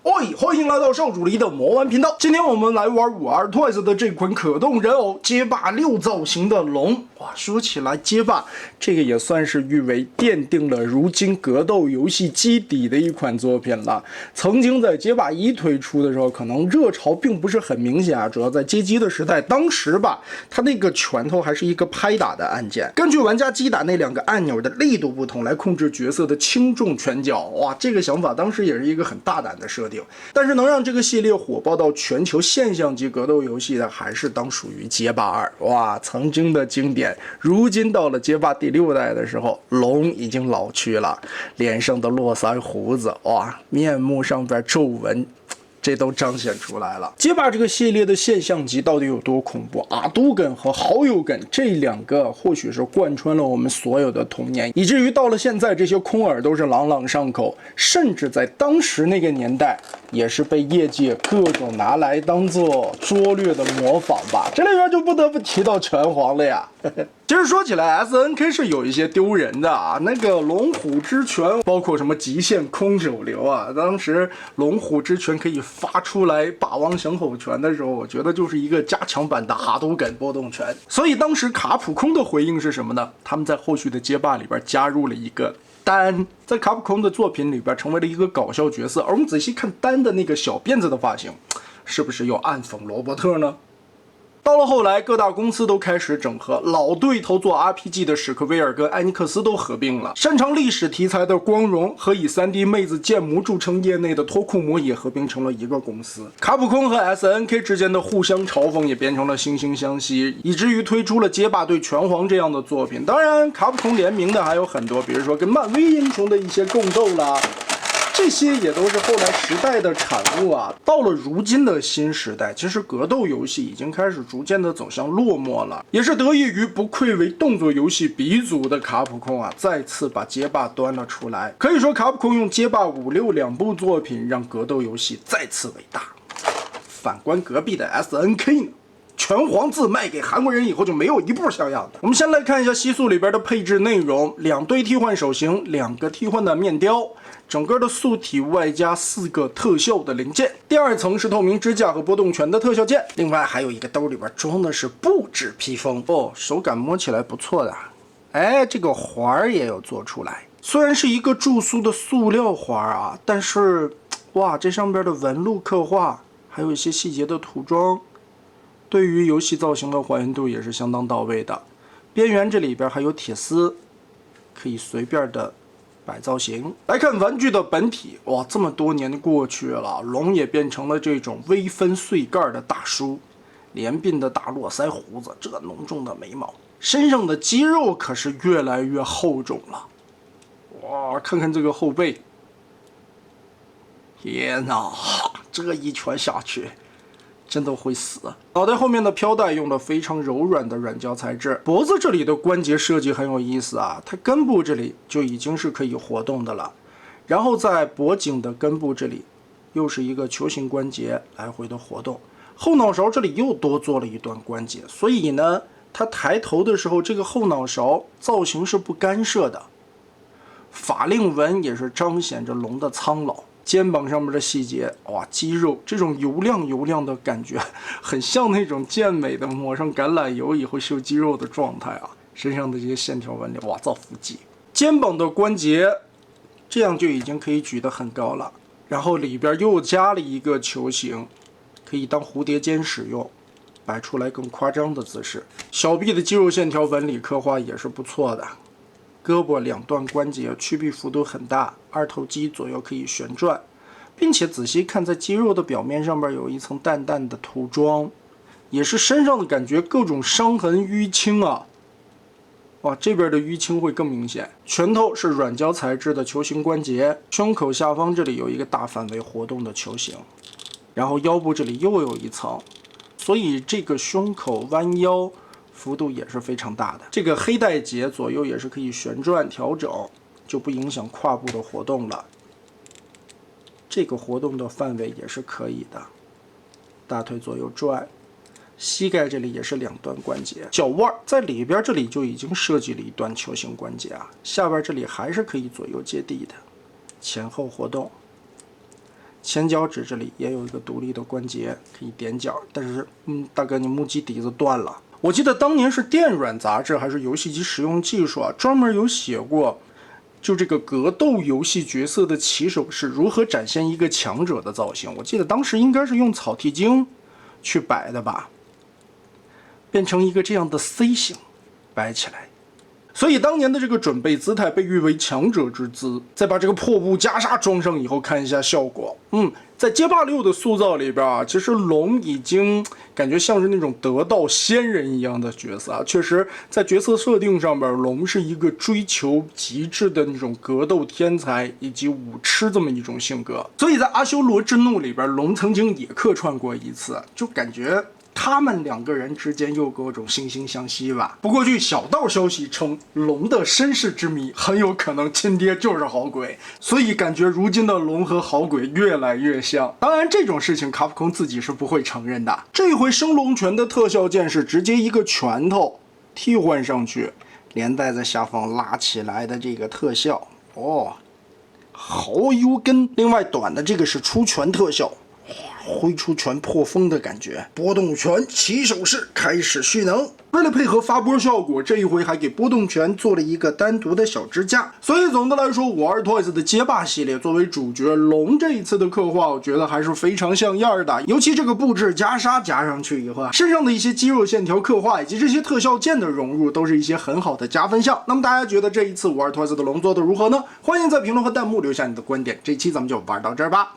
喂，歡迎來到少主離的魔玩頻道。今天我們來玩WarToys的這款可動人偶街霸6造型的龍。哇，說起來街霸這個也算是譽為奠定了如今格鬥遊戲基底的一款作品了。曾經在街霸1推出的時候，可能熱潮並不是很明顯啊，主要在街機的時代，當時吧，它那個拳頭還是一個拍打的按键，根據玩家擊打那2個按鈕的力度不同來控制角色的輕重拳脚。哇，這個想法當時也是一个很大膽的設定。但是能讓這個系列火爆到全球現象級格鬥遊戲的，還是當屬於街霸2。哇，曾經的經典，如今到了街霸第6代的時候，龍已經老去了，臉上的絡腮鬍子，哇，面目上邊皺紋，這都彰顯出來了。街霸這個系列的現象級到底有多恐怖？阿都根和豪友根這2個或許是貫穿了我們所有的童年，以至於到了現在，這些空耳都是朗朗上口，甚至在當時那個年代，也是被業界各種拿來當做拙劣的模仿吧。這裡邊就不得不提到拳皇了呀。其實說起來 ，SNK 是有一些丟人的啊。那個龍虎之拳，包括什麼極限空手流啊，當時龍虎之拳可以發出來霸王降吼拳的時候，我覺得就是一個加強版的哈都根波動拳。所以當時卡普空的回應是什麼呢？他們在後續的街霸裡邊加入了一個丹，在卡普空的作品裡邊成為了一個搞笑角色。而我們仔細看丹的那個小辮子的髮型，是不是又暗諷羅伯特呢？到了後來，各大公司都開始整合，老對頭做 RPG 的史克威爾跟艾尼克斯都合併了，擅長歷史題材的光榮和以 3D 妹子建模著稱業內的托庫摩也合併成了一個公司。卡普空和 SNK 之間的互相嘲諷也變成了惺惺相惜，以至於推出了街霸對拳皇這樣的作品。當然，卡普空聯名的還有很多，比如說跟漫威英雄的一些共鬥啦。這些也都是後來時代的產物啊。到了如今的新時代，其實格鬥遊戲已經開始逐漸的走向落寞了，也是得益於不愧為動作遊戲鼻祖的卡普空啊，再次把街霸端了出來。可以說，卡普空用街霸5、6兩部作品讓格鬥遊戲再次偉大。反觀隔壁的 SNK 呢？拳皇自賣給韓國人以後就沒有一部像樣的。我們先來看一下吸塑裡邊的配置內容：2堆替換手型，2個替換的面雕。整個的塑體外加4個特效的零件，第2層是透明支架和波動拳的特效鍵，另外還有一個兜裡邊裝的是布質披風哦，手感摸起來不錯的。哎，這個環也有做出來，雖然是一個注塑的塑料環啊，但是哇，這上邊的紋路刻畫，還有一些細節的塗裝，對於遊戲造型的還原度也是相當到位的。邊緣這裡邊還有鐵絲，可以隨便的擺造型。來看玩具的本體，哇，這麼多年過去了，龍也變成了這種微分碎蓋的大叔，連鬢的大絡腮鬍子，這濃重的眉毛，身上的肌肉可是越來越厚重了。哇，看看這個後背，天哪，這一拳下去真的會死。腦袋後面的飄帶用了非常柔軟的軟膠材質，脖子這裡的關節設計很有意思啊，它根部這裡就已經是可以活動的了，然後在脖頸的根部這裡又是一個球形關節來回的活動，後腦勺這裡又多做了一段關節，所以呢，它抬頭的時候這個後腦勺造型是不干涉的，法令紋也是彰顯着龍的蒼老。肩膀上面的細節，哇，肌肉這種油亮的感覺，很像那種健美的抹上橄欖油以後秀肌肉的狀態啊。身上的這些線條紋理，哇，造腹肌。肩膀的關節，這樣就已經可以舉得很高了。然後裡邊又加了一個球形，可以當蝴蝶肩使用，擺出來更誇張的姿勢。小臂的肌肉線條紋理刻畫也是不錯的。胳膊兩段關節曲臂幅度很大，2頭肌左右可以旋轉，並且仔細看，在肌肉的表面上面有一層淡淡的塗裝，也是身上的感覺各種傷痕淤青啊。哇，這邊的淤青會更明顯。拳頭是軟膠材質的球形關節，胸口下方這裡有一個大範圍活動的球形，然後腰部這裡又有一層，所以這個胸口彎腰幅度也是非常大的。這個黑帶結左右也是可以旋轉調整，就不影響胯部的活動了。這個活動的範圍也是可以的。大腿左右轉，膝蓋這裡也是2段關節，腳腕在裡邊這裡就已經設計了一段球形關節啊，下邊這裡還是可以左右接地的，前後活動。前腳趾这里也有一個獨立的關節可以點腳，但是大哥你木屐底子斷了。我記得當年是電軟雜誌還是遊戲機實用技術啊，專門有寫過，就這個格鬥遊戲角色的起手式如何展現一個強者的造型。我記得當時應該是用草剃精去擺的吧，變成一個這樣的 C 型擺起來。所以當年的這個準備姿態被譽為強者之姿。再把這個破布袈裟裝上以後，看一下效果。在街霸6的塑造裡邊啊，其實龍已經感覺像是那種得道仙人一樣的角色啊。確實，在角色設定上邊，龍是一個追求極致的那種格鬥天才以及武痴這麼一種性格。所以在阿修羅之怒裡邊，龍曾經也客串過一次，就感覺他們2個人之間又各種惺惺相惜吧。不過據小道消息稱，龍的身世之謎很有可能親爹就是好鬼，所以感覺如今的龍和好鬼越來越像。當然这種事情卡普空自己是不会承認的。這回升龍拳的特效鍵是直接一個拳頭替換上去，連帶在下方拉起來的這個特效好有根。另外短的這個是出拳特效，揮出拳破風的感覺，波動拳起手式開始蓄能。為了配合發波效果，這一回還給波動拳做了一個單獨的小支架。所以總的來說，52 Toys 的街霸系列作為主角龍這一次的刻畫，我覺得還是非常像樣的。尤其這個布置袈裟加上去以後，身上的一些肌肉線條刻畫以及這些特效鍵的融入，都是一些很好的加分項。那麼大家覺得這一次52 Toys 的龍做的如何呢？歡迎在評論和彈幕留下你的觀點。這一期咱們就玩到這兒吧。